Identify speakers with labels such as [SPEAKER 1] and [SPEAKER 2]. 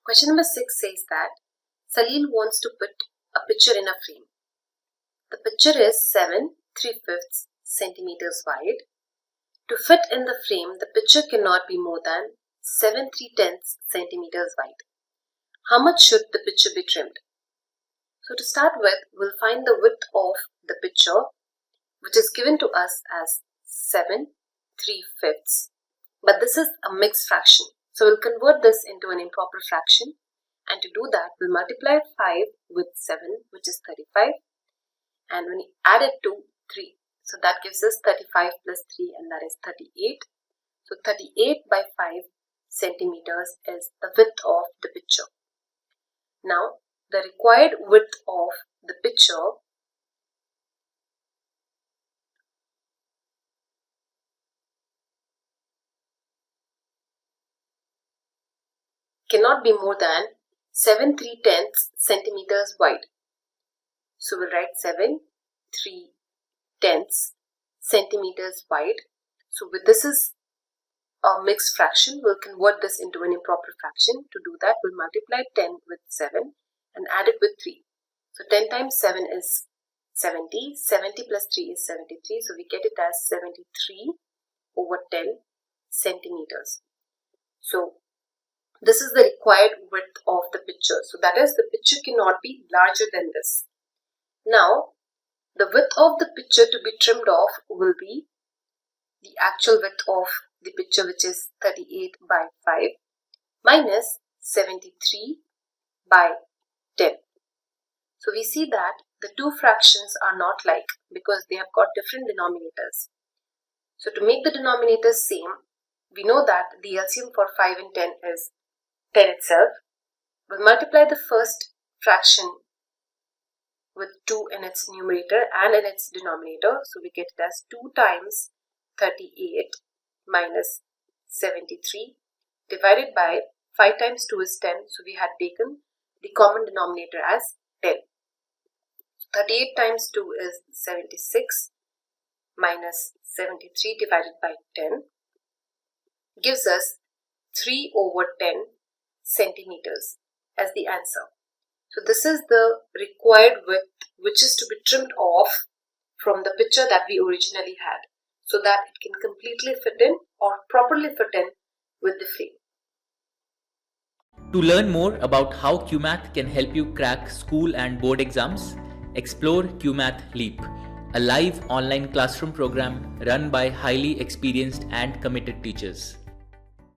[SPEAKER 1] Question number 6 says that Salil wants to put a picture in a frame. The picture is 7/3 centimeters wide. To fit in the frame, the picture cannot be more than 7/3 centimeters wide. How much should the picture be trimmed? So to start with, we'll find the width of the picture, which is given to us as 7/3. But this is a mixed fraction. So we'll convert this into an improper fraction. And to do that, we'll multiply 5 with 7, which is 35. And when you add it to 3, so that gives us 35 plus 3, and that is 38. So 38 by 5 centimeters is the width of the picture. Now, the required width of the picture cannot be more than 7/3 centimeters wide. So we'll write 7/3 centimeters wide. So with this is a mixed fraction, we'll convert this into an improper fraction. To do that, we'll multiply 10 with 7 and add it with 3. So 10 times 7 is 70. 70 plus 3 is 73. So we get it as 73/10 centimeters. So this is the required width of the picture. So that is, the picture cannot be larger than this. Now, the width of the picture to be trimmed off will be the actual width of the picture, which is 38 by 5 minus 73 by 10. So we see that the two fractions are not like because they have got different denominators. So to make the denominators same, we know that the LCM for 5 and 10 is 10 itself. We'll multiply the first fraction with 2 in its numerator and in its denominator. So we get it as 2 times 38 minus 73 divided by 5 times 2 is 10. So we had taken the common denominator as 10. 38 times 2 is 76 minus 73 divided by 10 gives us 3/10 centimeters as the answer. So this is the required width which is to be trimmed off from the picture that we originally had, so that it can completely fit in or properly fit in with the frame.
[SPEAKER 2] To learn more about how QMath can help you crack school and board exams, explore QMath Leap, a live online classroom program run by highly experienced and committed teachers.